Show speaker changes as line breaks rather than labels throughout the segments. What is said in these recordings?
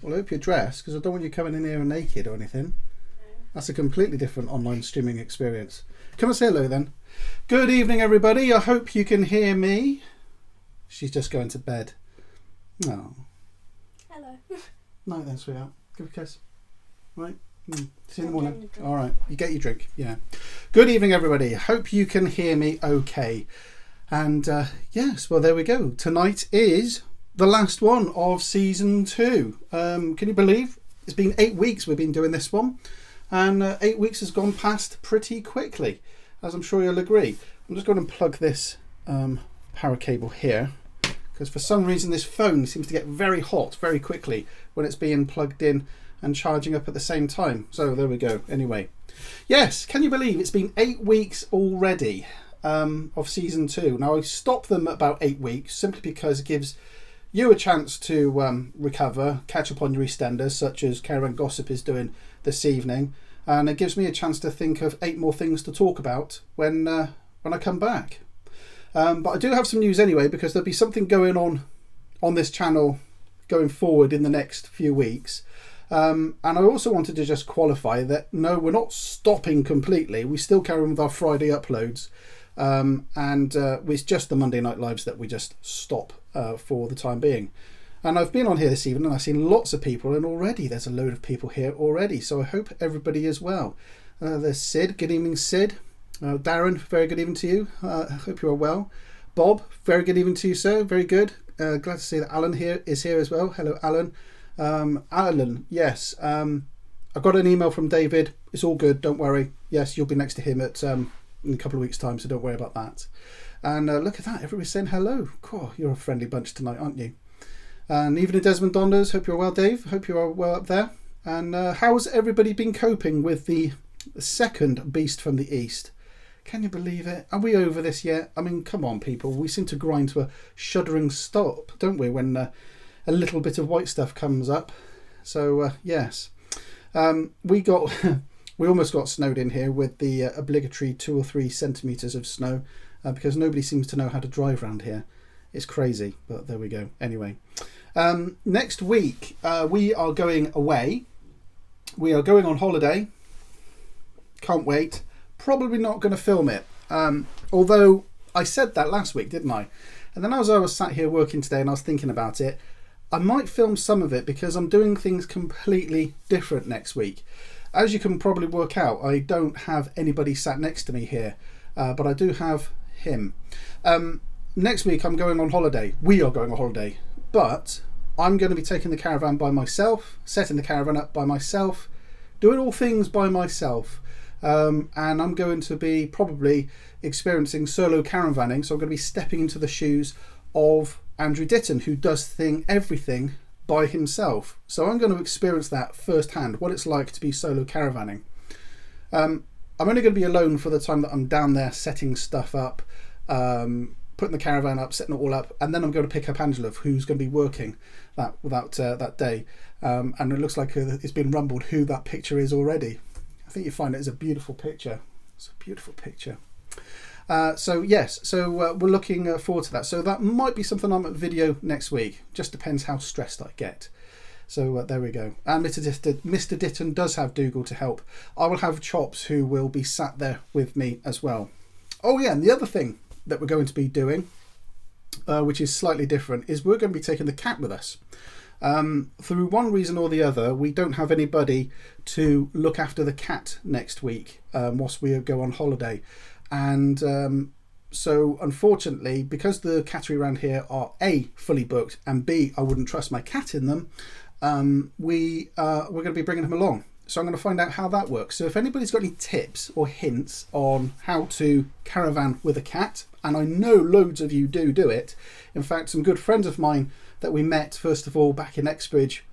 Well, I hope you're dressed, because I don't want you coming in here naked or anything.
No.
That's a completely different online streaming experience. Come and say hello then. Good evening, everybody. I hope you can hear me. She's just going to bed. Oh.
Hello.
Night then, sweetheart. Give a kiss. Right. See you in the
I'm
morning.
getting a drink.
All right. You get your drink. Yeah. Good evening, everybody. Hope you can hear me okay. And yes, well, there we go. Tonight is the last one of season 2. Can you believe it's been 8 weeks we've been doing this one? And 8 weeks has gone past pretty quickly, as I'm sure you'll agree. I'm just going to plug this power cable here, because for some reason this phone seems to get very hot very quickly when it's being plugged in and charging up at the same time. So there we go. Anyway, yes, can you believe it's been 8 weeks already of season 2? Now I stopped them at about 8 weeks simply because it gives you a chance to recover, catch up on your EastEnders, such as Caravan Gossip is doing this evening, and it gives me a chance to think of 8 more things to talk about when I come back. But I do have some news anyway, because there'll be something going on this channel going forward in the next few weeks. And I also wanted to just qualify that no, we're not stopping completely. We still carry on with our Friday uploads, and it's just the Monday night lives that we just stop for the time being. And I've been on here this evening and I've seen lots of people, and already there's a load of people here already, so I hope everybody is well. There's Sid. Good evening, Sid. Darren, very good evening to you. I hope you are well. Bob, very good evening to you, sir. Very good. Glad to see that Alan is here as well. Hello, Alan. Alan, yes. I got an email from David. It's all good. Don't worry. Yes, you'll be next to him in a couple of weeks' time, so don't worry about that. And look at that. Everybody's saying hello. Cool. You're a friendly bunch tonight, aren't you? And even Desmond Donders, hope you're well, Dave. Hope you are well up there. And how's everybody been coping with the second beast from the east? Can you believe it? Are we over this yet? I mean, come on, people. We seem to grind to a shuddering stop, don't we, when a little bit of white stuff comes up. So, yes. We almost got snowed in here with the obligatory 2 or 3 centimetres of snow, because nobody seems to know how to drive around here. It's crazy, but there we go. Anyway, next week we are going away. We are going on holiday. Can't wait. Probably not going to film it. Although I said that last week, didn't I? And then as I was sat here working today and I was thinking about it, I might film some of it because I'm doing things completely different next week. As you can probably work out, I don't have anybody sat next to me here, but I do have him. Next week I'm going on holiday. We are going on holiday, but I'm going to be taking the caravan by myself, setting the caravan up by myself, doing all things by myself. And I'm going to be probably experiencing solo caravanning, so I'm going to be stepping into the shoes of Andrew Ditton, who does everything by himself. So I'm going to experience that firsthand, what it's like to be solo caravanning. I'm only going to be alone for the time that I'm down there setting stuff up, putting the caravan up, setting it all up, and then I'm going to pick up Angela, who's going to be working that day. And it looks like it's been rumbled who that picture is already. I think you find it is a beautiful picture. It's a beautiful picture. So yes, so we're looking forward to that. So that might be something on a video next week. Just depends how stressed I get. So there we go. And Mr. Ditton does have Dougal to help. I will have Chops, who will be sat there with me as well. Oh yeah, and the other thing that we're going to be doing, which is slightly different, is we're going to be taking the cat with us. Through one reason or the other, we don't have anybody to look after the cat next week whilst we go on holiday. And so unfortunately, because the cattery around here are A, fully booked, and B, I wouldn't trust my cat in them, we're going to be bringing him along. So I'm going to find out how that works. So if anybody's got any tips or hints on how to caravan with a cat, and I know loads of you do it. In fact, some good friends of mine that we met, first of all, back in Exbridge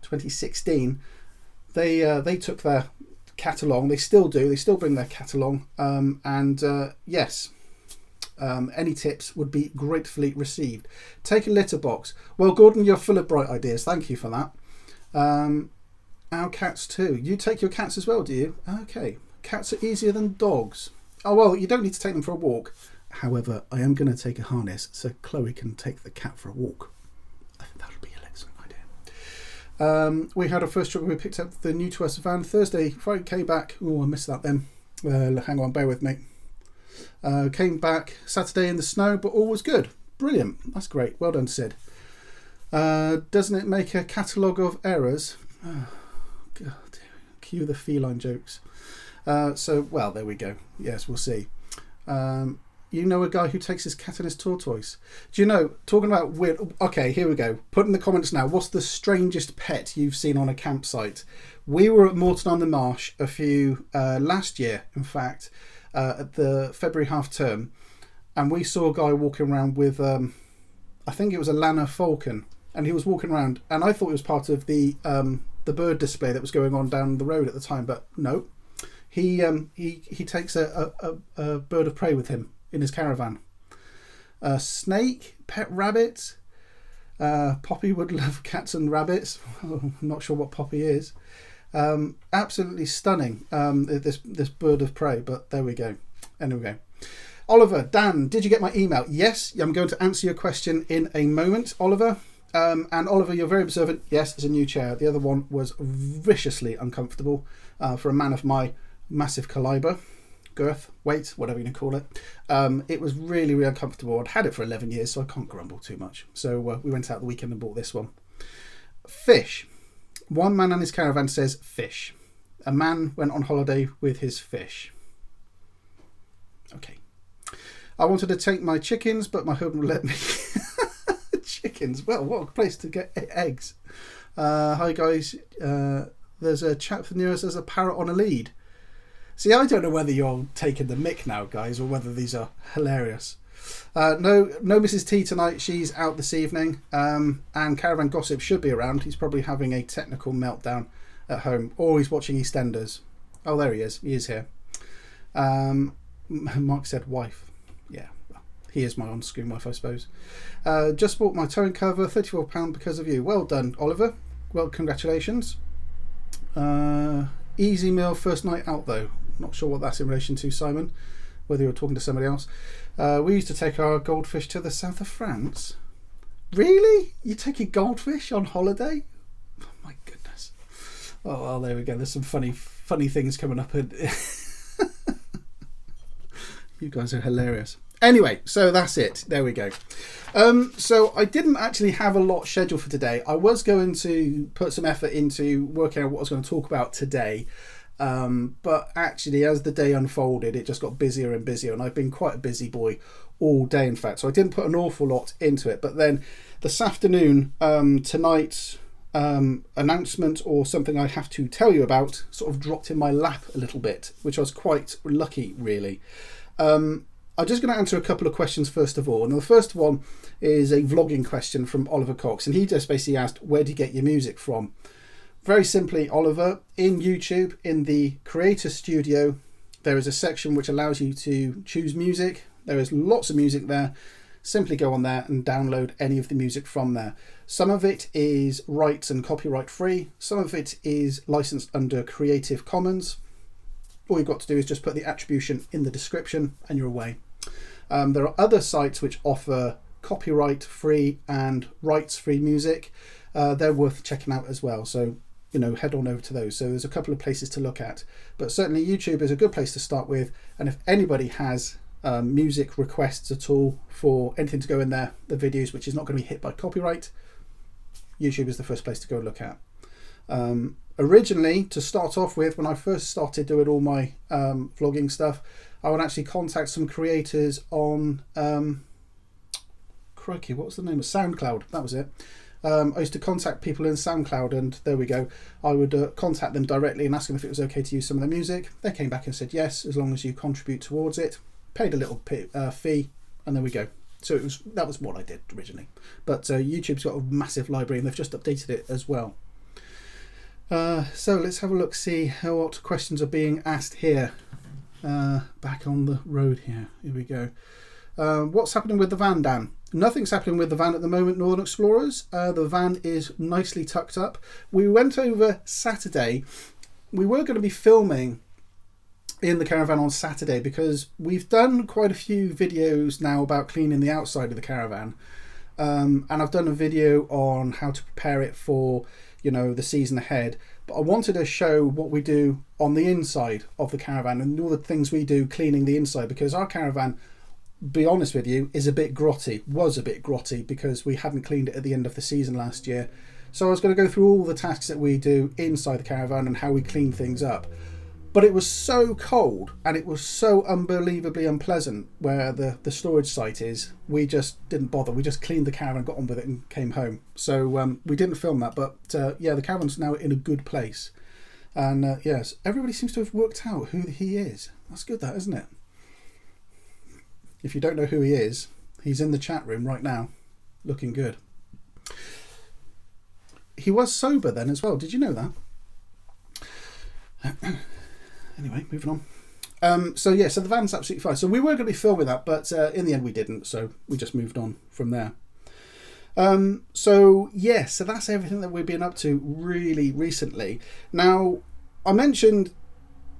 2016, they took their cat along. They still do. They still bring their cat along. Yes, any tips would be gratefully received. Take a litter box. Well, Gordon, you're full of bright ideas. Thank you for that. Our cats too. You take your cats as well, do you? Okay. Cats are easier than dogs. Oh, well, you don't need to take them for a walk. However, I am going to take a harness so Chloe can take the cat for a walk. I think that would be an excellent We had our first trip. We picked up the new to us van Thursday. Friday came back. Oh, I missed that then. Hang on, bear with me. Came back Saturday in the snow, but all was good. Brilliant. That's great. Well done, Sid. Doesn't it make a catalogue of errors? Oh, God. Cue the feline jokes. Well, there we go. Yes, we'll see. You know a guy who takes his cat and his tortoise. Do you know, talking about weird... Okay, here we go. Put in the comments now, what's the strangest pet you've seen on a campsite? We were at Moreton-on-the-Marsh last year, in fact, at the February half term, and we saw a guy walking around with, I think it was a Lanner falcon, and he was walking around, and I thought it was part of the bird display that was going on down the road at the time, but no. He takes a bird of prey with him in his caravan. A snake, pet rabbit. Poppy would love cats and rabbits. I'm not sure what Poppy is. Absolutely stunning, this bird of prey, but there we go. Anyway, Oliver, Dan, did you get my email? Yes, I'm going to answer your question in a moment, Oliver. And Oliver, you're very observant. Yes, it's a new chair. The other one was viciously uncomfortable for a man of my massive calibre, girth, weight, whatever you can call it. It was really, really uncomfortable. I'd had it for 11 years, so I can't grumble too much. So we went out the weekend and bought this one. Fish. One man and his caravan says fish. A man went on holiday with his fish. Okay. I wanted to take my chickens, but my husband would let me. Chickens. Well, what a place to get eggs. Hi, guys. There's a chap near us. There's a parrot on a lead. See, I don't know whether you're taking the mick now, guys, or whether these are hilarious. No Mrs. T tonight. She's out this evening. And Caravan Gossip should be around. He's probably having a technical meltdown at home. Or he's watching EastEnders. Oh, there he is. He is here. Mark said wife. Yeah, well, he is my on-screen wife, I suppose. Just bought my towing cover, £34 because of you. Well done, Oliver. Well, congratulations. Easy meal first night out, though. Not sure what that's in relation to, Simon, whether you're talking to somebody else. We used to take our goldfish to the south of France. Really? You're taking goldfish on holiday? Oh, my goodness. Oh, well, there we go. There's some funny things coming up. You guys are hilarious. Anyway, so that's it. There we go. So I didn't actually have a lot scheduled for today. I was going to put some effort into working out what I was going to talk about today. But actually, as the day unfolded, it just got busier and busier. And I've been quite a busy boy all day, in fact. So I didn't put an awful lot into it. But then this afternoon, tonight's announcement or something I have to tell you about sort of dropped in my lap a little bit, which I was quite lucky, really. I'm just going to answer a couple of questions first of all. And the first one is a vlogging question from Oliver Cox. And he just basically asked, where do you get your music from? Very simply, Oliver, in YouTube, in the Creator Studio, there is a section which allows you to choose music. There is lots of music there. Simply go on there and download any of the music from there. Some of it is rights and copyright free. Some of it is licensed under Creative Commons. All you've got to do is just put the attribution in the description and you're away. There are other sites which offer copyright free and rights free music. They're worth checking out as well. So, you know, head on over to those. So there's a couple of places to look at. But certainly YouTube is a good place to start with. And if anybody has music requests at all for anything to go in there, the videos which is not going to be hit by copyright, YouTube is the first place to go look at. Originally, to start off with, when I first started doing all my vlogging stuff, I would actually contact some creators on crikey, what was the name of SoundCloud? That was it. I used to contact people in SoundCloud, and there we go. I would contact them directly and ask them if it was okay to use some of their music. They came back and said yes, as long as you contribute towards it. Paid a little fee, and there we go. So that was what I did originally. But YouTube's got a massive library, and they've just updated it as well. So let's have a look, see what questions are being asked here. Back on the road here. Here we go. What's happening with the van, Dan? Nothing's happening with the van at the moment, Northern Explorers. The van is nicely tucked up. We went over Saturday. We were going to be filming in the caravan on Saturday because we've done quite a few videos now about cleaning the outside of the caravan. And I've done a video on how to prepare it for the season ahead. But I wanted to show what we do on the inside of the caravan and all the things we do cleaning the inside, because our caravan, be honest with you, was a bit grotty because we hadn't cleaned it at the end of the season last year. So I was going to go through all the tasks that we do inside the caravan and how we clean things up. But it was so cold and it was so unbelievably unpleasant where the storage site is. We just didn't bother. We just cleaned the caravan, got on with it and came home. So we didn't film that. But yeah, the caravan's now in a good place. And yes, everybody seems to have worked out who he is. That's good, that, isn't it? If you don't know who he is, he's in the chat room right now, looking good. He was sober then as well. Did you know that? Anyway, moving on. So yeah, so the van's absolutely fine. So we were going to be filming that, but in the end we didn't. So we just moved on from there. So yeah, so that's everything that we've been up to really recently. Now, I mentioned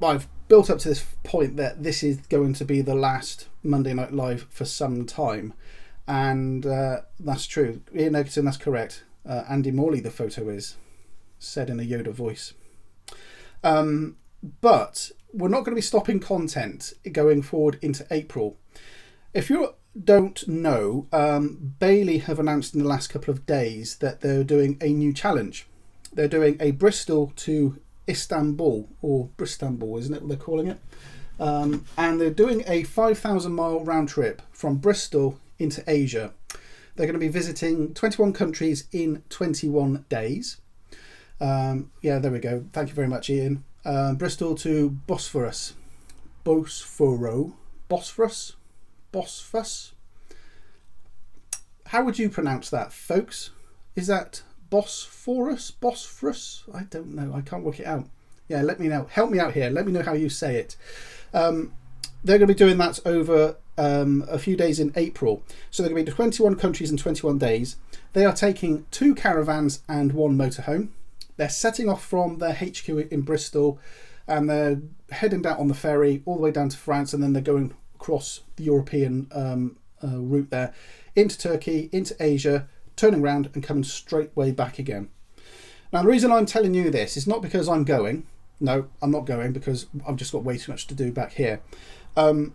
I've built up to this point that this is going to be the last Monday Night Live for some time, and that's true. Ian Eggerton, that's correct. Andy Morley, the photo is, said in a Yoda voice. But we're not going to be stopping content going forward into April. If you don't know, Bailey have announced in the last couple of days that they're doing a new challenge. They're doing a Bristol to Istanbul, or Bristambul, isn't it what they're calling it? And they're doing a 5,000 mile round trip from Bristol into Asia. They're going to be visiting 21 countries in 21 days. Yeah, there we go. Thank you very much, Ian. Bristol to Bosphorus. Bosphorus? How would you pronounce that, folks? Is that Bosphorus? I don't know. I can't work it out. Yeah, let me know. Help me out here. Let me know how you say it. They're going to be doing that over a few days in April. So they're going to be 21 countries in 21 days. They are taking 2 caravans and 1 motorhome. They're setting off from their HQ in Bristol, and they're heading down on the ferry all the way down to France, and then they're going across the European route there into Turkey, into Asia, turning around and coming straight way back again. Now, the reason I'm telling you this is not because I'm going. No, I'm not going because I've just got way too much to do back here. The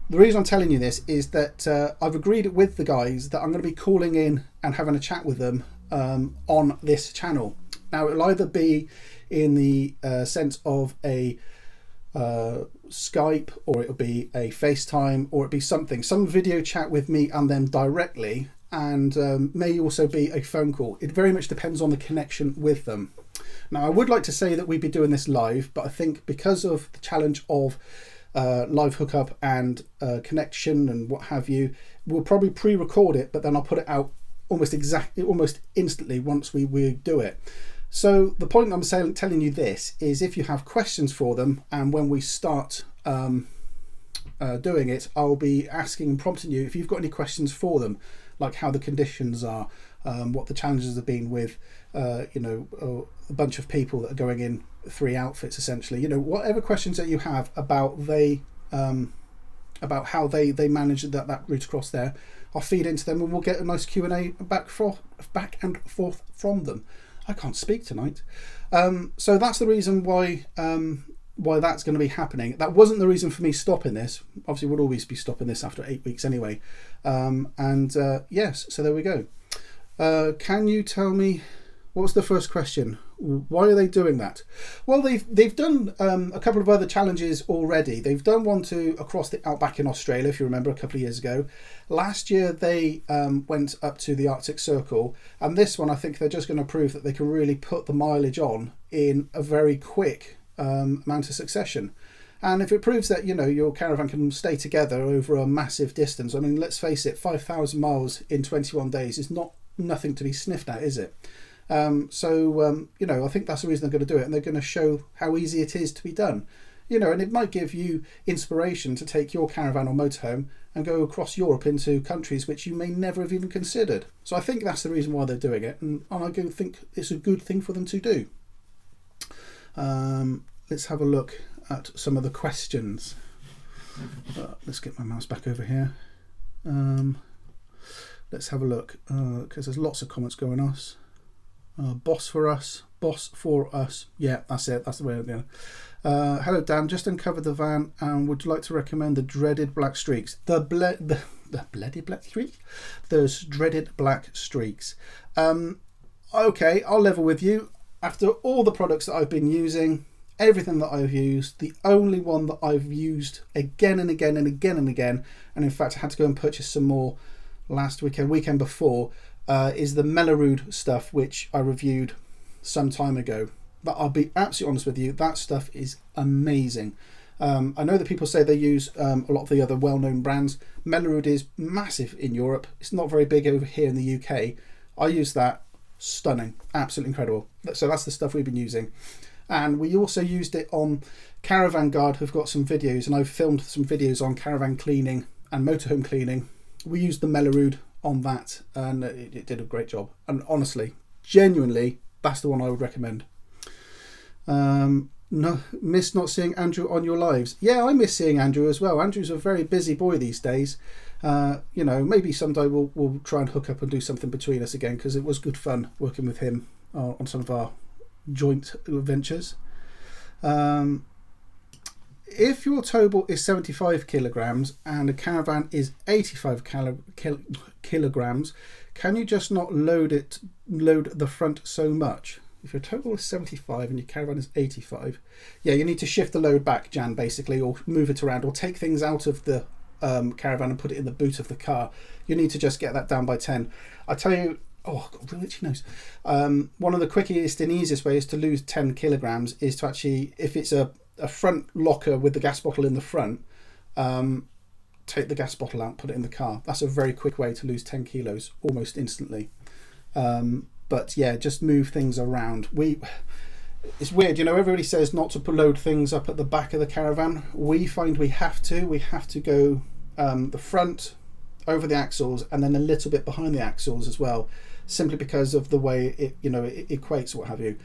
reason I'm telling you this is that I've agreed with the guys that I'm going to be calling in and having a chat with them on this channel. Now, it'll either be in the sense of a Skype, or it'll be a FaceTime, or it'll be some video chat with me and them directly, and may also be a phone call. It very much depends on the connection with them. Now, I would like to say that we'd be doing this live, but I think because of the challenge of live hookup and connection and what have you, we'll probably pre-record it, but then I'll put it out almost instantly once we do it. So the point I'm telling you this is, if you have questions for them, and when we start doing it, I'll be asking and prompting you if you've got any questions for them, like how the conditions are, what the challenges have been with a bunch of people that are going in 3 outfits essentially, whatever questions that you have about how they manage that route across there, I'll feed into them, and we'll get a nice Q&A back and forth from them. I can't speak tonight. So that's the reason why that's going to be happening. That wasn't the reason for me stopping this. Obviously, we'll always be stopping this after 8 weeks anyway. Yes, so there we go. Can you tell me, what was the first question? Why are they doing that? Well, they've done a couple of other challenges already. They've done one across the outback in Australia, if you remember, a couple of years ago. Last year they went up to the Arctic Circle, and this one I think they're just going to prove that they can really put the mileage on in a very quick amount of succession. And if it proves that your caravan can stay together over a massive distance, I mean, let's face it, 5,000 miles in 21 days is nothing to be sniffed at, is it? I think that's the reason they're going to do it, and they're going to show how easy it is to be done. And it might give you inspiration to take your caravan or motorhome and go across Europe into countries which you may never have even considered. So I think that's the reason why they're doing it, and I think it's a good thing for them to do. Let's have a look at some of the questions. Let's get my mouse back over here. Let's have a look, because there's lots of comments going on. Boss for us. Boss for us. Yeah, that's it. That's the way I'm doing it. Hello Dan, just uncovered the van and would you like to recommend the dreaded black streaks? The bloody black streaks? Those dreaded black streaks. Okay, I'll level with you. After all the products that I've been using, everything that I've used, the only one that I've used again and again and again and again, and in fact I had to go and purchase some more last weekend before, is the Mellerude stuff, which I reviewed some time ago. But I'll be absolutely honest with you, that stuff is amazing. I know that people say they use a lot of the other well-known brands. Mellerude is massive in Europe. It's not very big over here in the UK. I use that. Stunning. Absolutely incredible. So that's the stuff we've been using. And we also used it on Caravan Guard, who've got some videos, and I've filmed some videos on caravan cleaning and motorhome cleaning. We used the Mellerude on that, and it did a great job. And honestly, genuinely, that's the one I would recommend. No, miss not seeing Andrew on your lives. Yeah, I miss seeing Andrew as well. Andrew's a very busy boy these days. You know, maybe someday we'll try and hook up and do something between us again, because it was good fun working with him on some of our joint ventures. If your towable is 75 kilograms and a Caravan is 85 kilograms, can you just not load the front so much? If your total is 75 and your Caravan is 85, yeah, you need to shift the load back, Jan, basically, or move it around, or take things out of the Caravan and put it in the boot of the car. You need to just get that down by 10. I tell you, oh, I've got really itchy nose. One of the quickest and easiest ways to lose 10 kilograms is to actually, if it's a front locker with the gas bottle in the front, take the gas bottle out, put it in the car. That's a very quick way to lose 10 kilos almost instantly. But yeah, just move things around. It's weird, you know, everybody says not to load things up at the back of the Caravan. We find we have to. We have to go the front, over the axles, and then a little bit behind the axles as well, simply because of the way it, you know, it equates, what have you.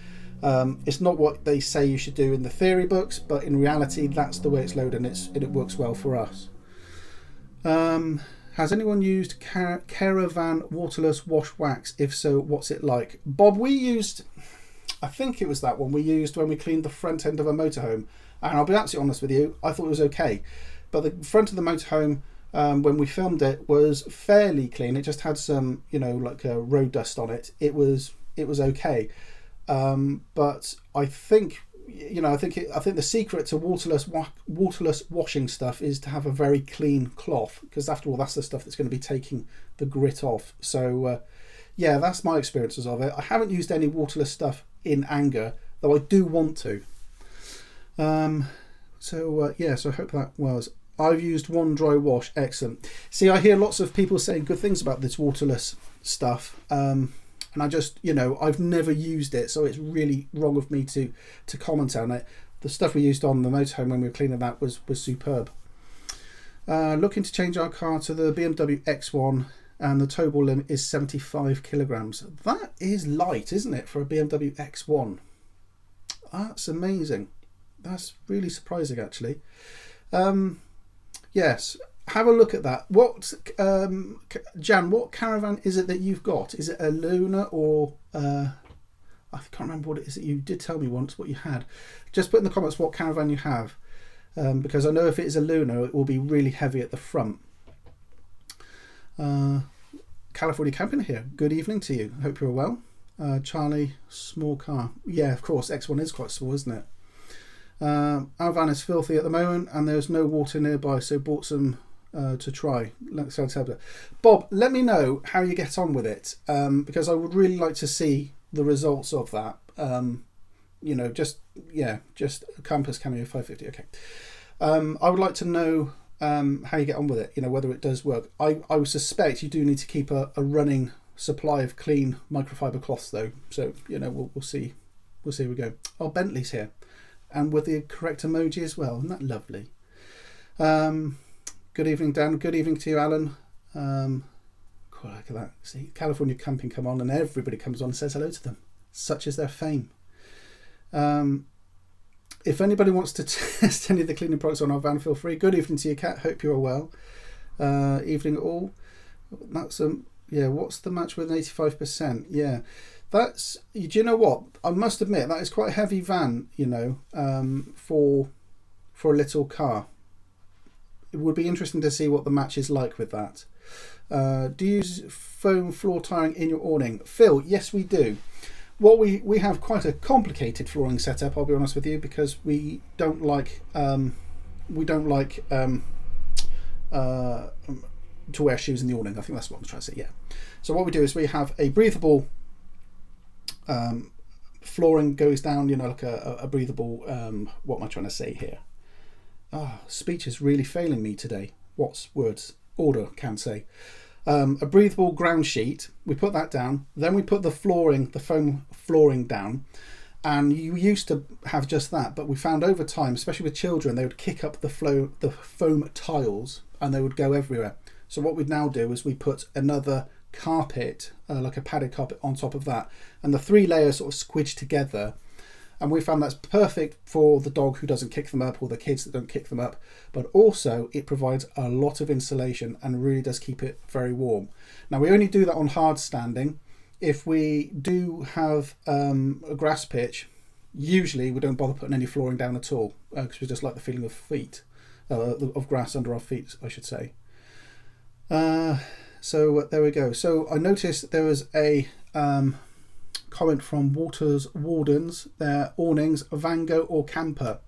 It's not what they say you should do in the theory books, but in reality, that's the way it's loaded, and it works well for us. Has anyone used Caravan waterless wash wax? If so, what's it like? Bob, we used, I think it was that one we used when we cleaned the front end of a motorhome. And I'll be absolutely honest with you, I thought it was okay. But the front of the motorhome, when we filmed it, was fairly clean. It just had some, you know, like road dust on it. It was okay. But I think, you know, I think the secret to waterless washing stuff is to have a very clean cloth, because after all, that's the stuff that's going to be taking the grit off. So yeah, that's my experiences of it. I haven't used any waterless stuff in anger, though I do want to. Yeah, so I hope that was. I've used one dry wash. Excellent. See, I hear lots of people saying good things about this waterless stuff. And I just, you know, I've never used it, so it's really wrong of me to comment on it. The stuff we used on the motorhome when we were cleaning that was superb. Looking to change our car to the BMW X1, and the towable limit is 75 kilograms. That is light, isn't it, for a BMW X1? That's amazing. That's really surprising, actually. Yes. Have a look at that. What, Jan, what Caravan is it that you've got? Is it a Luna or... I can't remember what it is that you did tell me once what you had. Just put in the comments what Caravan you have, because I know if it is a Luna, it will be really heavy at the front. California Camping here. Good evening to you. Hope you're well. Charlie, small car. Yeah, of course, X1 is quite small, isn't it? Our van is filthy at the moment and there's no water nearby, so bought some to try. Bob, let me know how you get on with it, because I would really like to see the results of that. You know, just Compass Cameo 550. Okay. I would like to know how you get on with it, you know, whether it does work. I would suspect you do need to keep a running supply of clean microfiber cloths though, so you know, we'll see how we go. Oh, Bentley's here, and with the correct emoji as well. Isn't that lovely? Good evening, Dan. Good evening to you, Alan. Cool, look at that. See, California Camping come on and everybody comes on and says hello to them. Such is their fame. If anybody wants to test any of the cleaning products on our van, feel free. Good evening to you, Kat. Hope you're well. Evening all. That's yeah. What's the match with an 85%? Yeah. That's, do you know what? I must admit that is quite a heavy van, for a little car. It would be interesting to see what the match is like with that. Do you use foam floor tiling in your awning? Phil, yes we do. What we have quite a complicated flooring setup, I'll be honest with you, because we don't like to wear shoes in the awning. I think that's what I'm trying to say, yeah. So what we do is we have a breathable flooring goes down, like a breathable, what am I trying to say here? Speech is really failing me today. What's words? Order, can say. A breathable ground sheet, we put that down, then we put the foam flooring down, and you used to have just that, but we found over time, especially with children, they would kick up the foam tiles and they would go everywhere. So what we'd now do is we put another carpet, like a padded carpet on top of that, and the 3 layers sort of squidge together, and we found that's perfect for the dog who doesn't kick them up or the kids that don't kick them up, but also it provides a lot of insulation and really does keep it very warm. Now we only do that on hard standing. If we do have a grass pitch, usually we don't bother putting any flooring down at all, because we just like the feeling of grass under our feet, I should say. So there we go. So I noticed there was a comment from Waters Wardens, their awnings, Vango or Camper.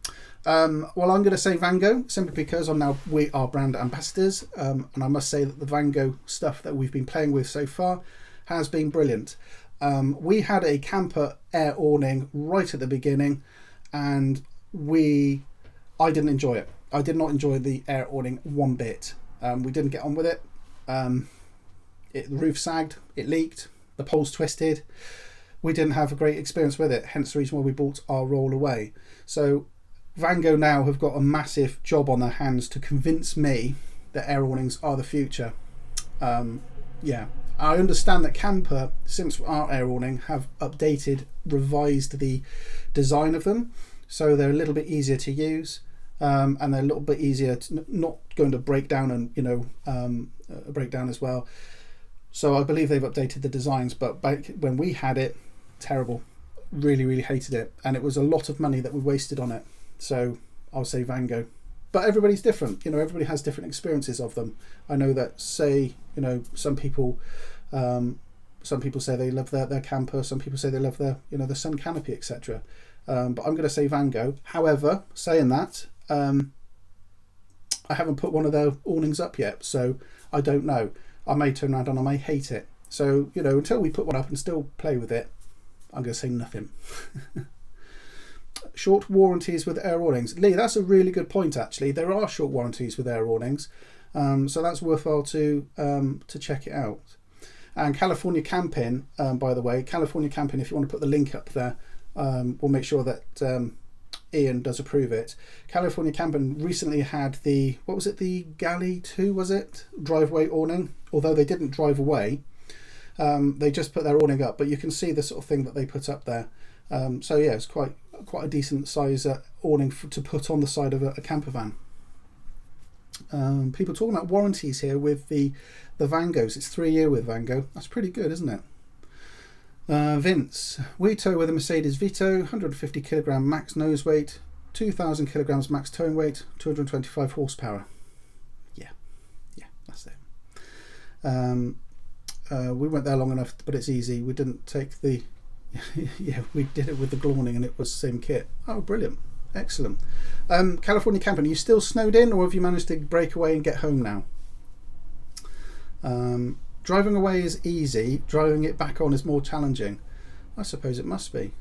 Well, I'm going to say Vango simply because we are brand ambassadors, and I must say that the Vango stuff that we've been playing with so far has been brilliant. We had a Camper air awning right at the beginning, and I didn't enjoy it. I did not enjoy the air awning one bit. We didn't get on with it. The roof sagged, it leaked, the poles twisted. We didn't have a great experience with it, hence the reason why we bought our roll away. So Vango now have got a massive job on their hands to convince me that air awnings are the future. Yeah, I understand that Camper, since our air awning, have revised the design of them, so they're a little bit easier to use, and they're a little bit easier to not going to break down and break down as well. So I believe they've updated the designs, but back when we had it, terrible. Really, really hated it, and it was a lot of money that we wasted on it. So I'll say Vango. But everybody's different, everybody has different experiences of them. I know that, say, some people say they love their Camper, some people say they love their the sun canopy, etc. But I'm going to say Vango. However, saying that, I haven't put one of their awnings up yet, so I don't know. I may turn around and I may hate it. So, until we put one up and still play with it, I'm going to say nothing. Short warranties with air awnings. Lee, that's a really good point, actually. There are short warranties with air awnings, so that's worthwhile to check it out. And California Camping, by the way, California Camping, if you want to put the link up there, we'll make sure that Ian does approve it. California Camping recently had the Galley 2, was it? Driveway awning. Although they didn't drive away, they just put their awning up, but you can see the sort of thing that they put up there. So yeah, it's quite a decent size awning to put on the side of a camper van. People talking about warranties here with the Vangos. It's 3-year with Vango. That's pretty good, isn't it? Vince, we tow with a Mercedes Vito, 150 kilogram max nose weight, 2,000 kilograms max towing weight, 225 horsepower. Yeah, that's it. We went there long enough, but it's easy. We didn't take the yeah, we did it with the Glauning and it was the same kit. Oh, brilliant. Excellent. California Camping, are you still snowed in, or have you managed to break away and get home now? Driving away is easy, driving it back on is more challenging. I suppose it must be.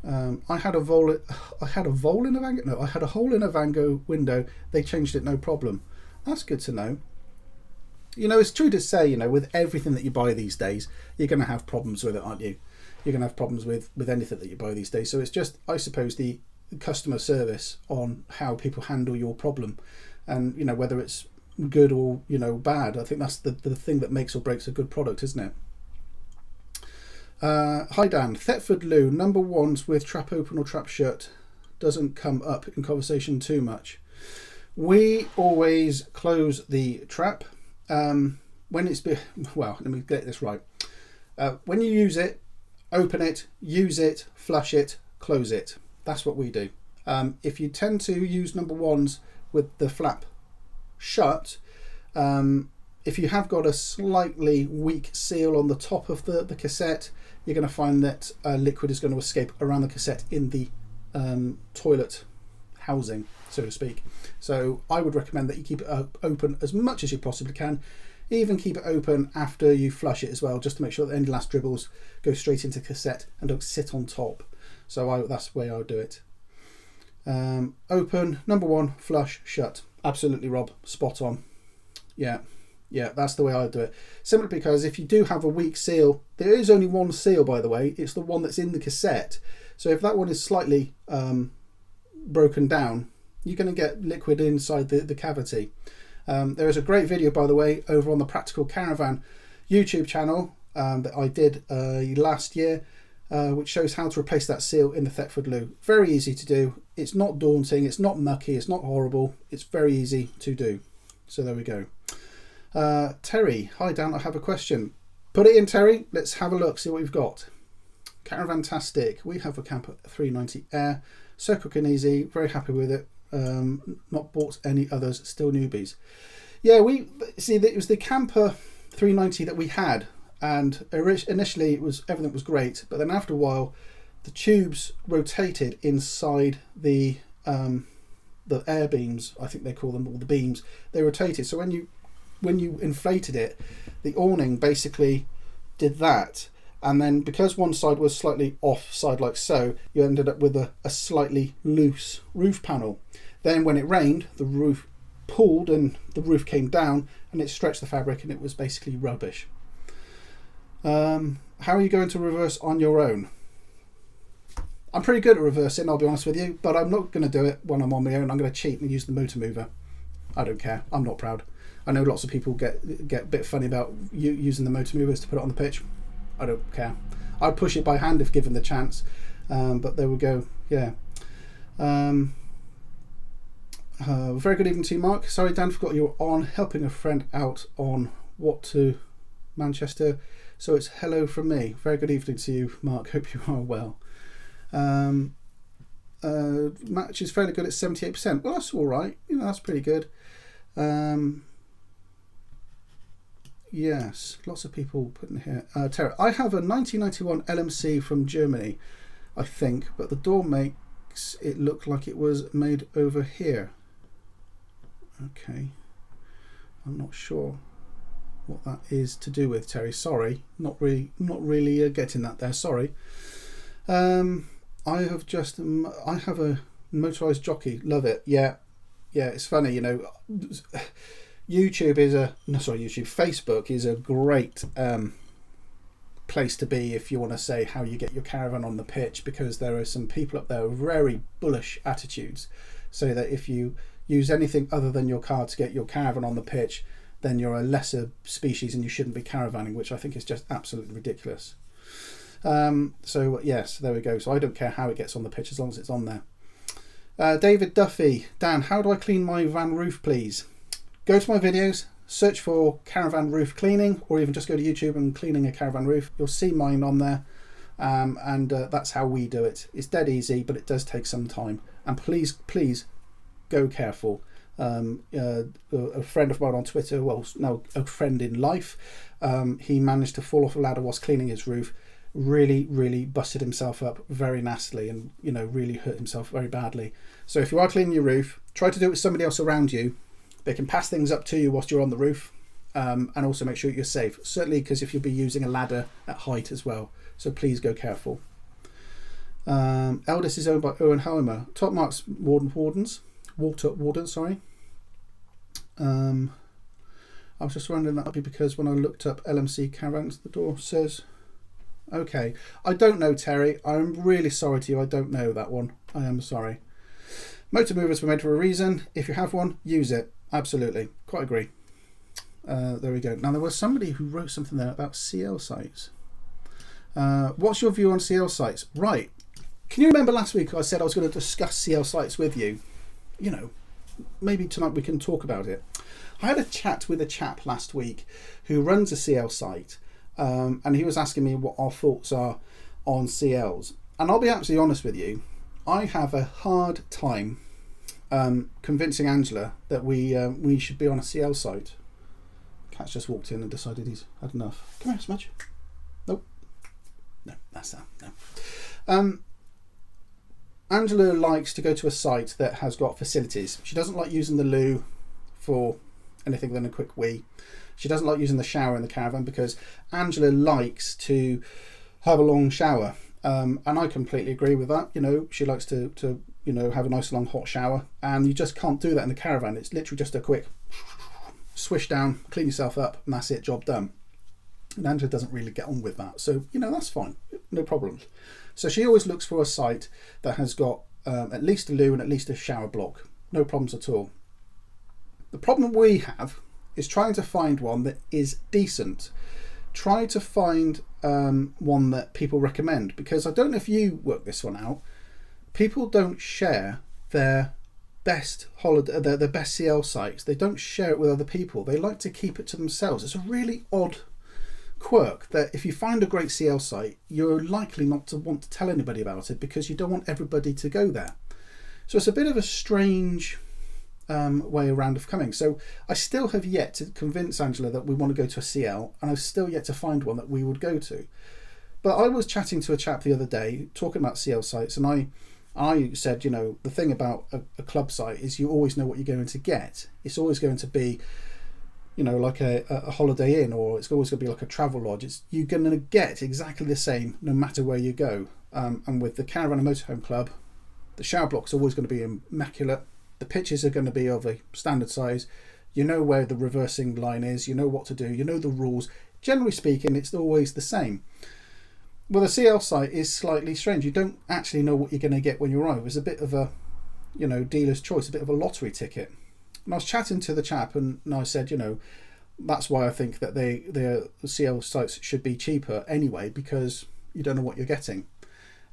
I had a hole in a Vango. No, I had a hole in a Vango window. They changed it, no problem. That's good to know. It's true to say, with everything that you buy these days, you're going to have problems with it, aren't you? You're going to have problems with anything that you buy these days. So it's just, I suppose, the customer service on how people handle your problem, and whether it's good or bad. I think that's the thing that makes or breaks a good product, isn't it? Hi Dan, Thetford Loo, number ones with trap open or trap shut doesn't come up in conversation too much. We always close the trap when it's well, let me get this right. When you use it, open it, use it, flush it, close it. That's what we do. If you tend to use number ones with the flap shut, if you have got a slightly weak seal on the top of the cassette, you're going to find that liquid is going to escape around the cassette in the toilet housing, so to speak. So I would recommend that you keep it open as much as you possibly can. Even keep it open after you flush it as well, just to make sure that any last dribbles go straight into the cassette and don't sit on top. So that's the way I would do it. Open, number one, flush, shut. Absolutely, Rob, spot on. Yeah, that's the way I do it. Simply because if you do have a weak seal, there is only one seal, by the way. It's the one that's in the cassette. So if that one is slightly broken down, you're going to get liquid inside the cavity. There is a great video, by the way, over on the Practical Caravan YouTube channel that I did last year, which shows how to replace that seal in the Thetford loo. Very easy to do. It's not daunting, it's not mucky, it's not horrible. It's very easy to do. So there we go. Terry, hi Dan, I have a question. Put it in, Terry. Let's have a look, see what we've got. Caravantastic. We have a Camper 390 Air. So quick and easy. Very happy with it. Not bought any others. Still newbies. Yeah, we see that it was the Camper 390 that we had, and initially everything was great, but then after a while, the tubes rotated inside the air beams. I think they call them, or the beams. They rotated. So when you inflated it, the awning basically did that. And then because one side was slightly offside like so, you ended up with a slightly loose roof panel. Then when it rained, the roof pulled and the roof came down and it stretched the fabric and it was basically rubbish. How are you going to reverse on your own? I'm pretty good at reversing, I'll be honest with you, but I'm not going to do it when I'm on my own. I'm going to cheat and use the motor mover. I don't care. I'm not proud. I know lots of people get a bit funny about using the motor movers to put it on the pitch. I don't care. I'd push it by hand if given the chance, but there we go. Yeah. Very good evening to you, Mark. Sorry, Dan, forgot you were on helping a friend out on what to Manchester. So it's hello from me. Very good evening to you, Mark. Hope you are well. Match is fairly good at 78%. Well, that's all right. You know, that's pretty good. Yes, lots of people putting here. Tara, I have a 1991 LMC from Germany, I think, but the door makes it look like it was made over here. Okay, I'm not sure what that is to do with, Terry. Sorry, not really getting that there. Sorry. I have a motorized jockey. Love it. Yeah, it's funny, you know. Facebook is a great place to be if you want to say how you get your caravan on the pitch, because there are some people up there with very bullish attitudes, so that if you use anything other than your car to get your caravan on the pitch, then you're a lesser species and you shouldn't be caravanning, which I think is just absolutely ridiculous. So yes, there we go. So I don't care how it gets on the pitch as long as it's on there. David Duffy, Dan, how do I clean my van roof, please? Go to my videos, search for caravan roof cleaning, or even just go to YouTube and cleaning a caravan roof. You'll see mine on there, and that's how we do it. It's dead easy, but it does take some time. And please go careful. A friend of mine on Twitter, well, no, a friend in life, he managed to fall off a ladder whilst cleaning his roof. Really busted himself up very nastily, and really hurt himself very badly. So if you are cleaning your roof, try to do it with somebody else around you. They can pass things up to you whilst you're on the roof, and also make sure you're safe. Certainly, because if you'll be using a ladder at height as well. So please go careful. Eldest is owned by Owen Homer. Top Marks Water Warden, sorry. I was just wondering, that might be because when I looked up LMC caravans, the door says... Okay, I don't know, Terry. I'm really sorry to you. I don't know that one. I am sorry. Motor movers were made for a reason. If you have one, use it. Absolutely. Quite agree. There we go. Now, there was somebody who wrote something there about CL sites. What's your view on CL sites? Right. Can you remember last week I said I was going to discuss CL sites with you? Maybe tonight we can talk about it. I had a chat with a chap last week who runs a CL site. And he was asking me what our thoughts are on CLs. And I'll be absolutely honest with you, I have a hard time convincing Angela that we should be on a CL site. Cat's just walked in and decided he's had enough. Come here, Smudge. Nope. No, that's that. No. Angela likes to go to a site that has got facilities. She doesn't like using the loo for anything than a quick wee. She doesn't like using the shower in the caravan because Angela likes to have a long shower. And I completely agree with that. You know, she likes to have a nice long hot shower, and you just can't do that in the caravan. It's literally just a quick swish down, clean yourself up, and that's it, job done. And Angela doesn't really get on with that. So, that's fine. No problem. So she always looks for a site that has got at least a loo and at least a shower block. No problems at all. The problem we have is trying to find one that is decent. Try to find one that people recommend, because I don't know if you work this one out. People don't share their best holiday, their best CL sites. They don't share it with other people. They like to keep it to themselves. It's a really odd quirk that if you find a great CL site, you're likely not to want to tell anybody about it because you don't want everybody to go there. So it's a bit of a strange way around of coming. So I still have yet to convince Angela that we want to go to a CL, and I've still yet to find one that we would go to. But I was chatting to a chap the other day talking about CL sites, and I said, the thing about a club site is you always know what you're going to get. It's always going to be like a Holiday Inn, or it's always going to be like a travel lodge. You're going to get exactly the same no matter where you go. And with the Caravan and Motorhome Club, the shower block's always going to be immaculate. The pitches are going to be of a standard size. You know where the reversing line is. You know what to do. You know the rules. Generally speaking, it's always the same. Well, the CL site is slightly strange. You don't actually know what you're going to get when you arrive. It's a bit of a, dealer's choice, a bit of a lottery ticket. And I was chatting to the chap, and I said, that's why I think that the CL sites should be cheaper anyway, because you don't know what you're getting.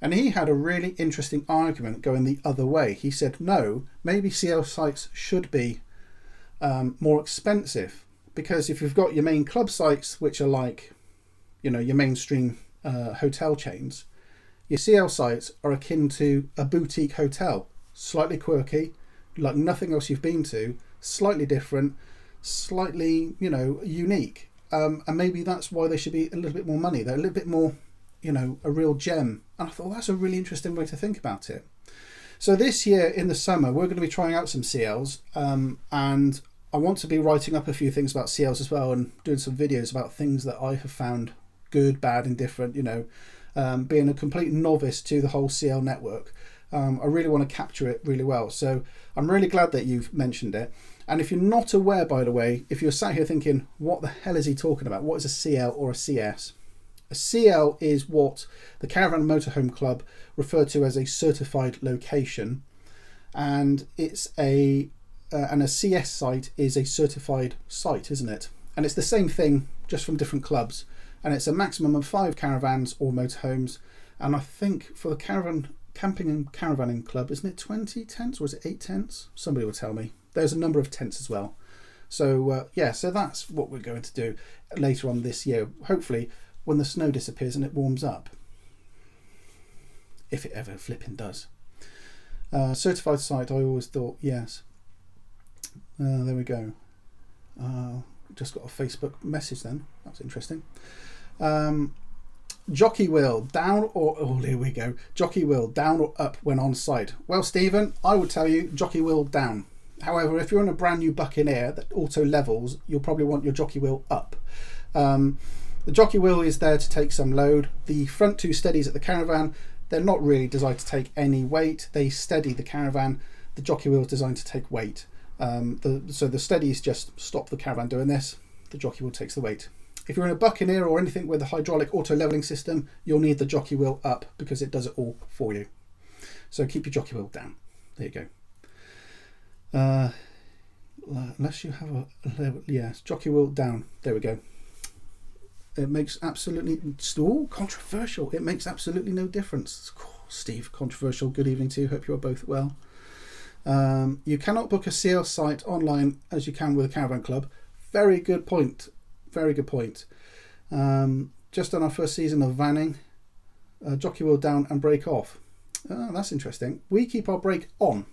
And he had a really interesting argument going the other way. He said, no, maybe CL sites should be more expensive, because if you've got your main club sites, which are like, your mainstream hotel chains, your CL sites are akin to a boutique hotel, slightly quirky, like nothing else you've been to, slightly different, slightly, unique. And maybe that's why they should be a little bit more money. They're a little bit more, a real gem. And I thought, that's a really interesting way to think about it. So this year in the summer, we're going to be trying out some CLs. And I want to be writing up a few things about CLs as well, and doing some videos about things that I have found good, bad, indifferent, being a complete novice to the whole CL network. I really want to capture it really well. So I'm really glad that you've mentioned it. And if you're not aware, by the way, if you're sat here thinking, what the hell is he talking about? What is a CL or a CS? A CL is what the Caravan Motorhome Club refer to as a certified location. And it's and a CS site is a certified site, isn't it? And it's the same thing, just from different clubs. And it's a maximum of 5 caravans or motorhomes. And I think for the Camping and Caravanning Club, isn't it 20 tents or is it 8 tents? Somebody will tell me. There's a number of tents as well. So so that's what we're going to do later on this year. Hopefully when the snow disappears and it warms up. If it ever flipping does. Certified site, I always thought, yes. There we go. Just got a Facebook message then. That's interesting. Jockey wheel down or here we go. Jockey wheel down or up when on site? Well, Stephen, I would tell you jockey wheel down. However, if you're in a brand new Buccaneer that auto levels, you'll probably want your jockey wheel up. The jockey wheel is there to take some load. The front 2 steadies at the Caravan, they're not really designed to take any weight. They steady the Caravan. The jockey wheel is designed to take weight. So the steadies just stop the Caravan doing this. The jockey wheel takes the weight. If you're in a Buccaneer or anything with a hydraulic auto leveling system, you'll need the jockey wheel up because it does it all for you. So keep your jockey wheel down. There you go. Unless you have a level, yes, jockey wheel down. There we go. It makes absolutely controversial. It makes absolutely no difference. Steve, controversial. Good evening to you. Hope you are both well. You cannot book a CL site online as you can with a Caravan Club. Very good point. Very good point. Just on our first season of vanning, jockey wheel down and brake off. Oh, that's interesting. We keep our brake on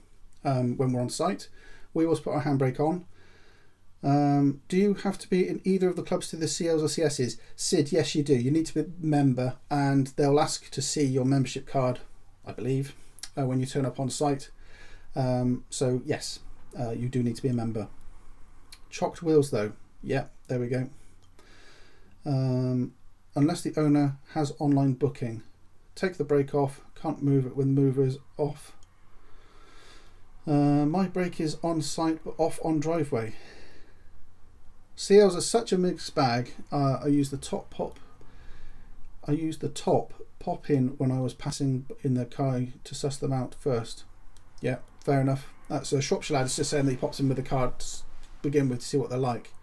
when we're on site. We always put our handbrake on. Do you have to be in either of the clubs to the CLs or CSs? Sid, yes you do. You need to be a member, and they'll ask to see your membership card, I believe, when you turn up on site. So yes, you do need to be a member. Chocked wheels though. Yeah, there we go. Unless the owner has online booking. Take the brake off. Can't move it when the mover is off. My brake is on site but off on driveway. CLs are such a mixed bag. I used the top pop in when I was passing in the car to suss them out first. Yeah, fair enough. That's a Shropshire lad. It's just saying that he pops in with the car to begin with to see what they're like.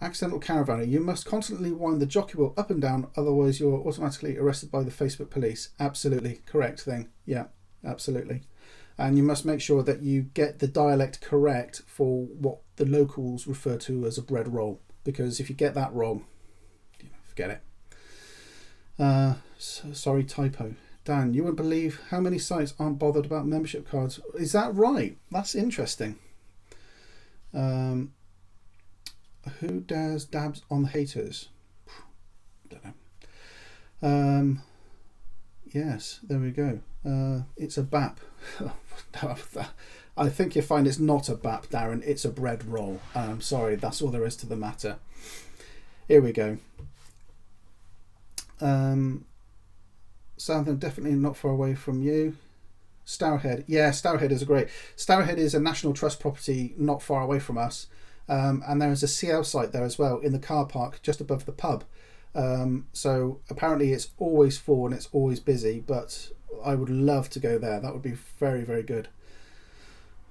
Accidental caravanner. You must constantly wind the jockey wheel up and down, otherwise you're automatically arrested by the Facebook police. Absolutely correct thing. Yeah, absolutely. And you must make sure that you get the dialect correct for what the locals refer to as a bread roll, because if you get that wrong, forget it. Sorry, typo. Dan, you wouldn't believe how many sites aren't bothered about membership cards. Is that right? That's interesting. Who dares dabs on the haters? Don't know. Yes, there we go. It's a BAP. I think you find it's not a BAP, Darren. It's a bread roll. Sorry, that's all there is to the matter. Here we go. Southern, definitely not far away from you. Stourhead. Yeah, Stourhead is Stourhead is a National Trust property not far away from us. And there is a CL site there as well in the car park just above the pub. So apparently it's always full and it's always busy, but I would love to go there. That would be very, very good.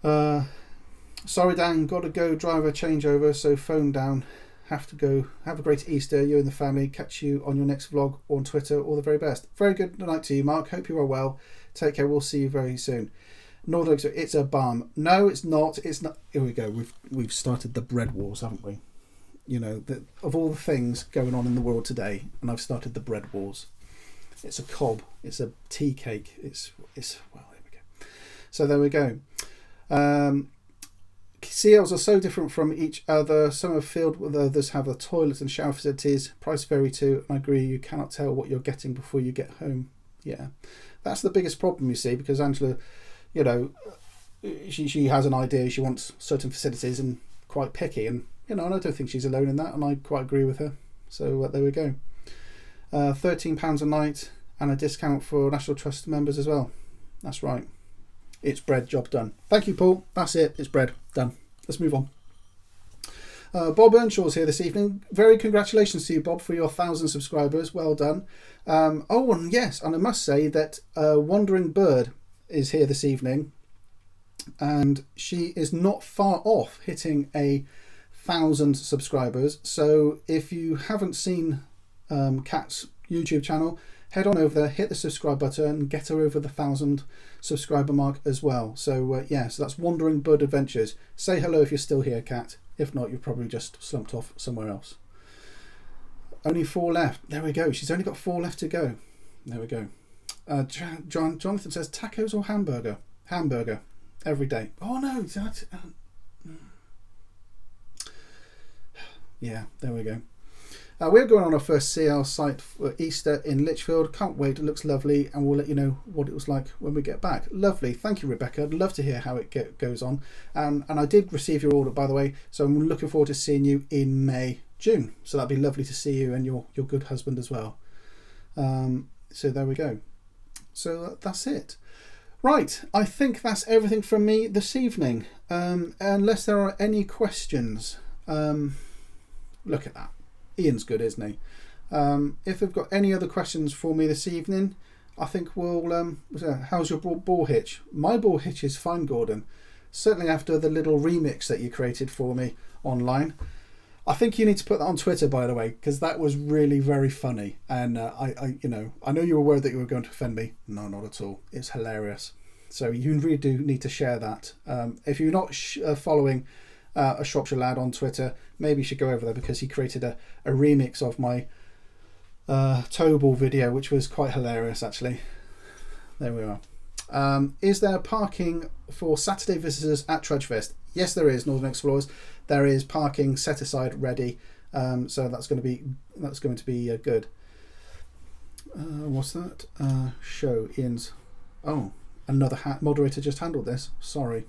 Sorry, Dan, got to go, driver changeover, so phone down. Have to go. Have a great Easter, you and the family. Catch you on your next vlog or on Twitter. All the very best. Very good night to you, Mark. Hope you are well. Take care. We'll see you very soon. Northern, it's a bum. No, it's not. It's not. Here we go. We've started the bread wars, haven't we? You know, of all the things going on in the world today, and I've started the bread wars. It's a cob. It's a tea cake. It's well, there we go. So there we go. CLs are so different from each other. Some are filled with, others have the toilets and shower facilities. Price vary too. And I agree, you cannot tell what you're getting before you get home. Yeah, that's the biggest problem, you see, because Angela, you know, she has an idea. She wants certain facilities and quite picky, and you know, and I don't think she's alone in that, and I quite agree with her. So there we go. £13 a night and a discount for National Trust members as well. That's right. It's bread, job done. Thank you, Paul. That's it. It's bread, done. Let's move on. Bob Earnshaw's here this evening. Very congratulations to you, Bob, for your 1,000 subscribers. Well done. Oh, and yes, and I must say that Wandering Bird is here this evening, and she is not far off hitting 1,000 subscribers. So if you haven't seen Kat's YouTube channel, head on over there, hit the subscribe button, and get her over the 1,000 subscriber mark as well. So yeah, so that's Wandering Bird Adventures. Say hello if you're still here, Kat. If not, you've probably just slumped off somewhere else. Only 4 left. There we go. She's only got 4 left to go. There we go. Jonathan says tacos or hamburger? Hamburger every day. Oh no, that. Yeah, there we go. We're going on our first CL site for Easter in Lichfield. Can't wait. It looks lovely, and we'll let you know what it was like when we get back. Lovely. Thank you, Rebecca. I'd love to hear how it goes on. And I did receive your order, by the way, so I'm looking forward to seeing you in May, June. So that'd be lovely to see you and your good husband as well. So there we go. So that's it. Right. I think that's everything from me this evening. Unless there are any questions. Look at that. Ian's good, isn't he? If they've got any other questions for me this evening, I think we'll... how's your ball hitch? My ball hitch is fine, Gordon. Certainly after the little remix that you created for me online. I think you need to put that on Twitter, by the way, because that was really very funny. And I know you were worried that you were going to offend me. No, not at all. It's hilarious. So you really do need to share that. If you're not following a Shropshire lad on Twitter, maybe you should go over there, because he created a remix of my Tobal video, which was quite hilarious actually. There we are. Is there parking for Saturday visitors at Trudgefest? Yes, there is. Northern Explorers, there is parking set aside ready. So that's going to be good. What's that? Show Ian's. Oh, another moderator just handled this. Sorry.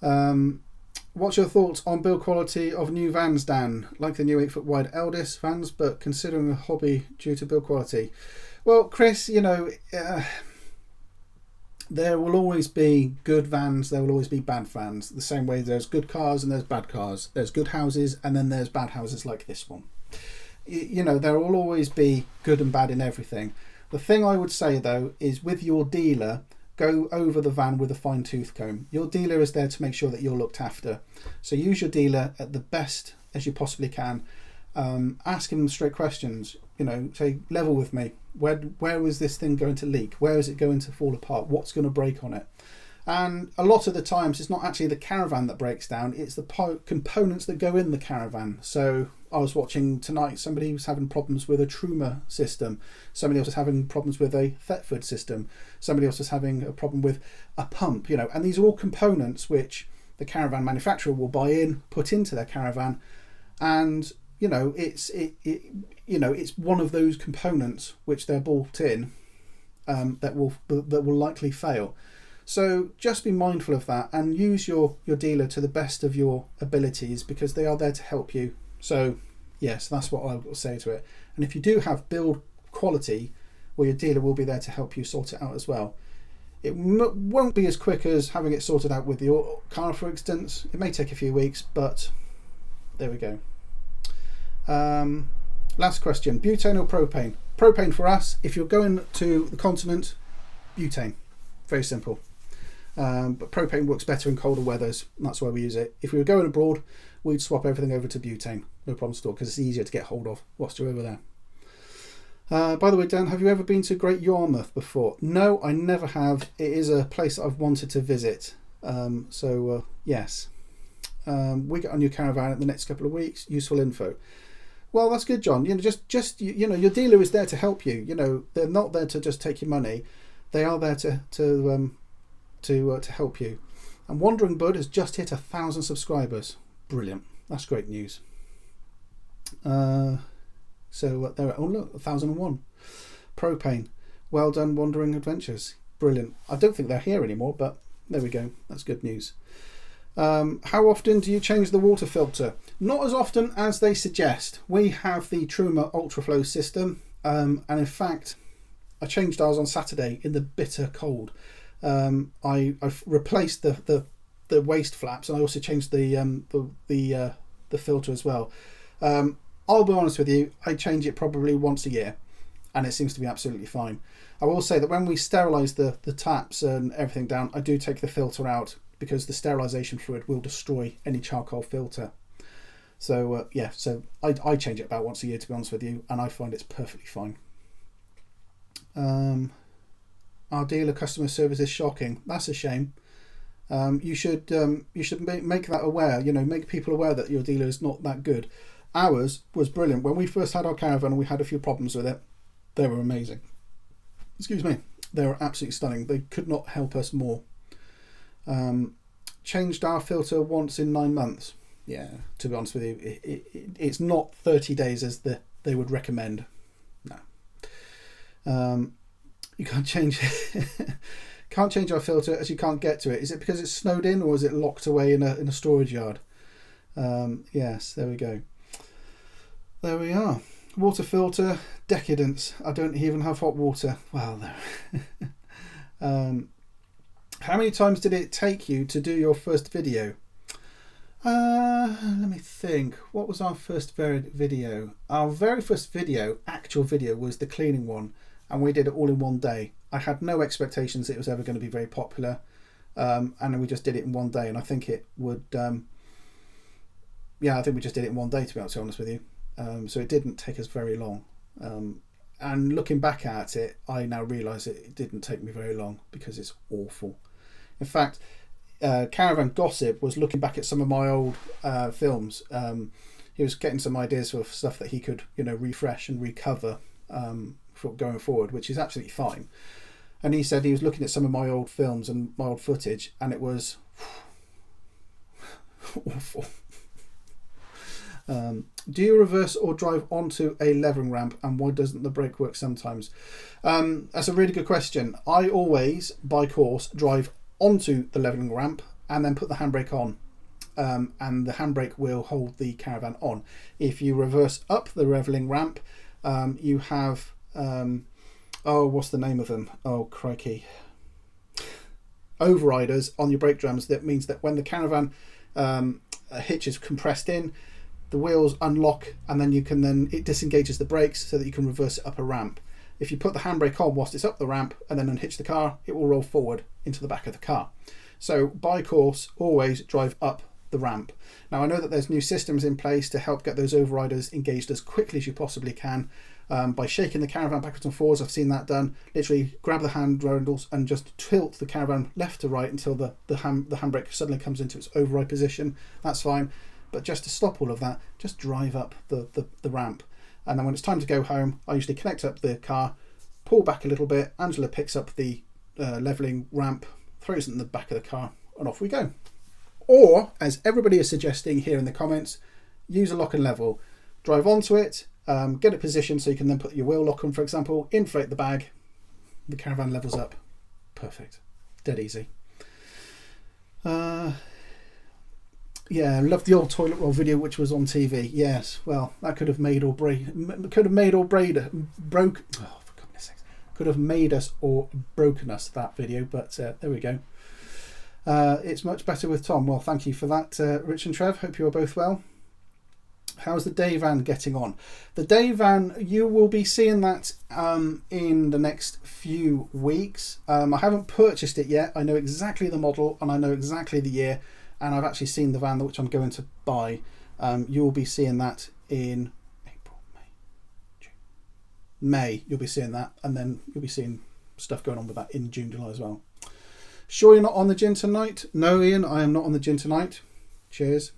What's your thoughts on build quality of new vans, Dan? Like the new 8-foot wide Eldis vans, but considering a hobby due to build quality. Well, Chris, there will always be good vans, there will always be bad vans. The same way there's good cars and there's bad cars. There's good houses and then there's bad houses like this one. There will always be good and bad in everything. The thing I would say though is with your dealer, go over the van with a fine tooth comb. Your dealer is there to make sure that you're looked after. So use your dealer at the best as you possibly can. Ask him straight questions. Say, level with me. Where is this thing going to leak? Where is it going to fall apart? What's going to break on it? And a lot of the times it's not actually the caravan that breaks down, it's the components that go in the caravan. So I was watching tonight, somebody was having problems with a Truma system, somebody else was having problems with a Thetford system, somebody else was having a problem with a pump, and these are all components which the caravan manufacturer will buy in, put into their caravan, and it's one of those components which they're bought in that will likely fail. So just be mindful of that and use your dealer to the best of your abilities, because they are there to help you. So yes, that's what I will say to it. And if you do have build quality, well, your dealer will be there to help you sort it out as well. It won't be as quick as having it sorted out with your car, for instance. It may take a few weeks, but there we go. Last question, butane or propane? Propane for us. If you're going to the continent, butane. Very simple. But propane works better in colder weathers, and that's why we use it. If we were going abroad, we'd swap everything over to butane. No problem at all, because it's easier to get hold of whilst you're over there. By the way, Dan, have you ever been to Great Yarmouth before? No, I never have. It is a place that I've wanted to visit. Yes. We get our new caravan in the next couple of weeks. Useful info. Well, that's good, John. Your dealer is there to help you. They're not there to just take your money. They are there to help you. And Wandering Bud has just hit 1,000 subscribers. Brilliant. That's great news. They're at 1,001. Propane. Well done, Wandering Adventures. Brilliant. I don't think they're here anymore, but there we go. That's good news. How often do you change the water filter? Not as often as they suggest. We have the Truma Ultraflow system, and in fact I changed ours on Saturday in the bitter cold. I've replaced the waste flaps, and I also changed the filter as well. I'll be honest with you, I change it probably once a year and it seems to be absolutely fine. I will say that when we sterilise the taps and everything down, I do take the filter out, because the sterilisation fluid will destroy any charcoal filter. So I change it about once a year, to be honest with you, and I find it's perfectly fine. Our dealer customer service is shocking. That's a shame. You should make that aware. Make people aware that your dealer is not that good. Ours was brilliant. When we first had our caravan and we had a few problems with it, they were amazing. Excuse me. They were absolutely stunning. They could not help us more. Changed our filter once in 9 months. Yeah, to be honest with you, it's not 30 days as they would recommend. No. You can't change can't change our filter as you can't get to it. Is it because it's snowed in, or is it locked away in a storage yard? Yes, there we go. There we are. Water filter decadence. I don't even have hot water. Well, there. How many times did it take you to do your first video? Let me think. What was our first video? Our very first actual video, was the cleaning one, and we did it all in one day. I had no expectations it was ever going to be very popular, and then we just did it in one day, and I think it would. I think we just did it in one day, to be honest with you. So it didn't take us very long. And looking back at it, I now realise it didn't take me very long, because it's awful. In fact, Caravan Gossip was looking back at some of my old films. he was getting some ideas for stuff that he could, you know, refresh and recover for going forward, which is absolutely fine. And he said he was looking at some of my old films and my old footage, and it was awful. Do you reverse or drive onto a leveling ramp, and why doesn't the brake work sometimes? That's a really good question. I always, by course, drive onto the leveling ramp and then put the handbrake on, and the handbrake will hold the Caravan on. If you reverse up the leveling ramp, you have oh, what's the name of them? Oh, crikey. Overriders on your brake drums. That means that when the Caravan hitch is compressed in, the wheels unlock, and then it disengages the brakes so that you can reverse it up a ramp. If you put the handbrake on whilst it's up the ramp and then unhitch the car, it will roll forward into the back of the car. So by course, always drive up the ramp. Now I know that there's new systems in place to help get those overriders engaged as quickly as you possibly can. By shaking the Caravan backwards and forwards, I've seen that done. Literally grab the handles and just tilt the Caravan left to right until the handbrake suddenly comes into its override position. That's fine. But just to stop all of that, just drive up the ramp. And then when it's time to go home, I usually connect up the car, pull back a little bit. Angela picks up the levelling ramp, throws it in the back of the car, and off we go. Or, as everybody is suggesting here in the comments, use a lock and level. Drive onto it, get it positioned so you can then put your wheel lock on, for example, inflate the bag, the Caravan levels up. Perfect. Dead easy. Yeah, I love the old toilet roll video which was on TV. Yes, well, that could have made or broke. Oh, for goodness sakes, could have made us or broken us, that video. But there we go. It's much better with Tom. Well, thank you for that, Rich and Trev. Hope you are both well. How's the day van getting on? The day van, you will be seeing that in the next few weeks. I haven't purchased it yet. I know exactly the model and I know exactly the year. And I've actually seen the van which I'm going to buy. You will be seeing that in April, May, June. May, you'll be seeing that. And then you'll be seeing stuff going on with that in June, July as well. Sure you're not on the gin tonight? No, Ian, I am not on the gin tonight. Cheers.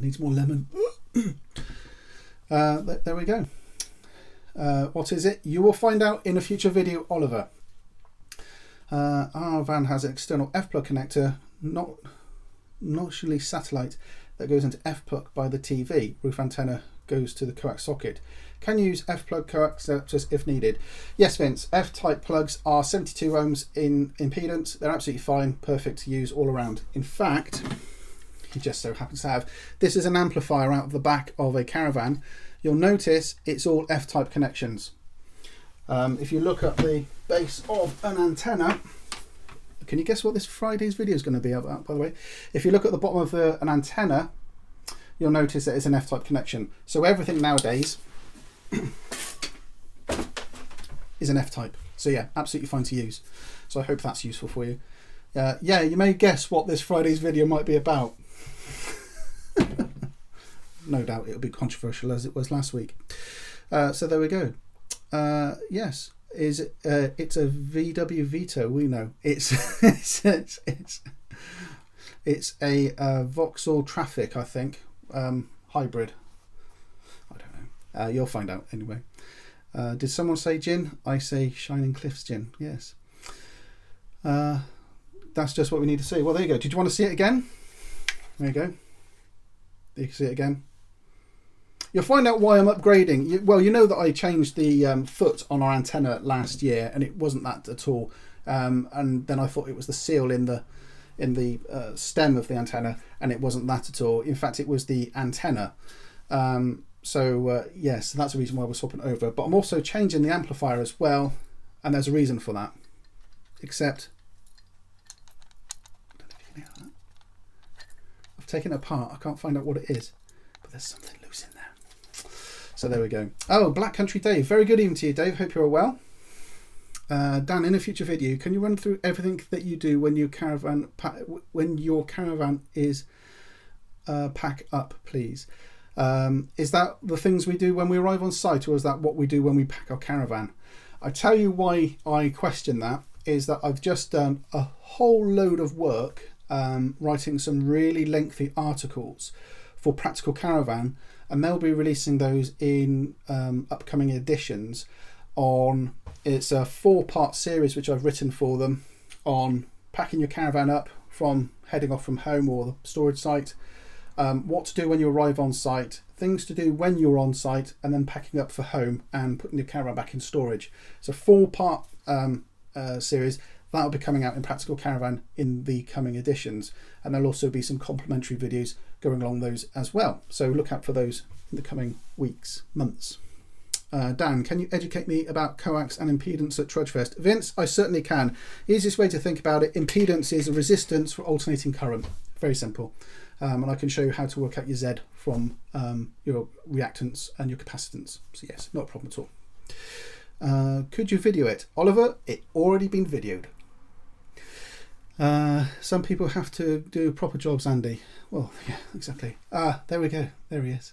Needs more lemon. There we go. What is it? You will find out in a future video, Oliver. Our van has an external F-plug connector, not usually satellite, that goes into F-plug by the TV. Roof antenna goes to the coax socket. Can use F-plug coax adapters if needed. Yes, Vince, F-type plugs are 72 ohms in impedance. They're absolutely fine, perfect to use all around. In fact, he just so happens to have, this is an amplifier out of the back of a Caravan. You'll notice it's all F-type connections. If you look at the base of an antenna, can you guess what this Friday's video is going to be about, by the way? If you look at the bottom of an antenna, you'll notice that it's an F-type connection. So everything nowadays is an F-type. So yeah, absolutely fine to use. So I hope that's useful for you. Yeah, you may guess what this Friday's video might be about. No doubt it'll be controversial as it was last week. So there we go. Yes, it's a VW Vito. We know it's it's a Vauxhall Traffic, I think, hybrid. I don't know. You'll find out anyway. Did someone say gin? I say Shining Cliffs gin. Yes. That's just what we need to see. Well, there you go. Did you want to see it again? There you go. You can see it again. You'll find out why I'm upgrading. Well, you know that I changed the foot on our antenna last year, and it wasn't that at all. And then I thought it was the seal in the stem of the antenna, and it wasn't that at all. In fact, it was the antenna. Yes, that's the reason why we're swapping over. But I'm also changing the amplifier as well, and there's a reason for that. Except, I don't know if you can hear that. I've taken it apart. I can't find out what it is, but there's something loose in there. So there we go. Oh, Black Country Dave. Very good evening to you, Dave. Hope you're well. Dan, in a future video, can you run through everything that you do when your caravan is pack up, please? Is that the things we do when we arrive on site, or is that what we do when we pack our caravan? I tell you why I question that is that I've just done a whole load of work writing some really lengthy articles for Practical Caravan, and they'll be releasing those in upcoming editions. It's a 4-part series which I've written for them on packing your caravan up from heading off from home or the storage site, what to do when you arrive on site, things to do when you're on site, and then packing up for home and putting your caravan back in storage. It's a 4-part series that'll be coming out in Practical Caravan in the coming editions, and there'll also be some complimentary videos going along those as well, so look out for those in the coming weeks, months. Dan, can you educate me about coax and impedance at Trudgefest? Vince, I certainly can. Easiest way to think about it, impedance is a resistance for alternating current. Very simple. And I can show you how to work out your Z from your reactance and your capacitance. So yes, not a problem at all. Could you video it? Oliver, it already been videoed. Some people have to do proper jobs, Andy. Well, yeah, exactly. There we go. There he is.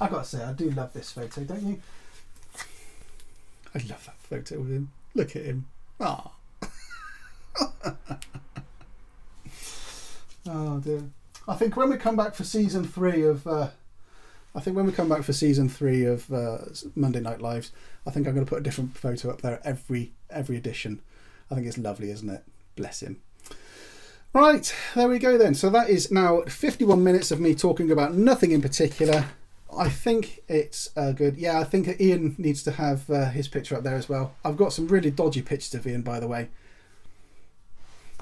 I've got to say, I do love this photo, don't you? I love that photo of him. Look at him. Ah. Oh dear. I think when we come back for season 3 of Monday Night Lives, I think I'm going to put a different photo up there every edition. I think it's lovely, isn't it? Bless him. Right, there we go then. So that is now 51 minutes of me talking about nothing in particular. I think it's good. Yeah, I think Ian needs to have his picture up there as well. I've got some really dodgy pictures of Ian, by the way.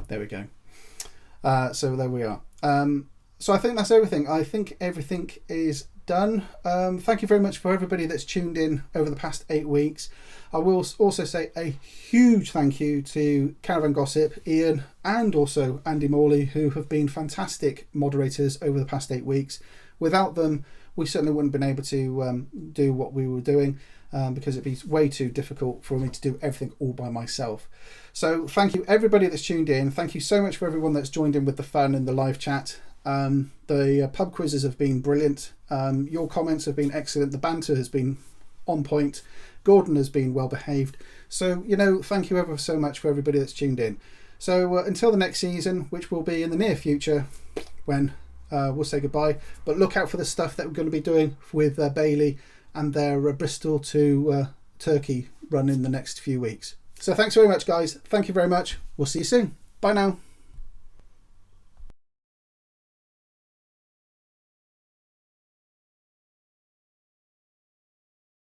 There we go. So there we are. So I think that's everything. I think everything is done. Thank you very much for everybody that's tuned in over the past 8 weeks. I will also say a huge thank you to Caravan Gossip, Ian, and also Andy Morley, who have been fantastic moderators over the past 8 weeks. Without them, we certainly wouldn't have been able to do what we were doing, because it'd be way too difficult for me to do everything all by myself. So thank you everybody that's tuned in. Thank you so much for everyone that's joined in with the fun in the live chat. The pub quizzes have been brilliant. Your comments have been excellent. The banter has been on point. Gordon has been well behaved. So, thank you ever so much for everybody that's tuned in. So until the next season, which will be in the near future, when we'll say goodbye, but look out for the stuff that we're going to be doing with Bailey and their Bristol to Turkey run in the next few weeks. So thanks very much, guys. Thank you very much. We'll see you soon. Bye now.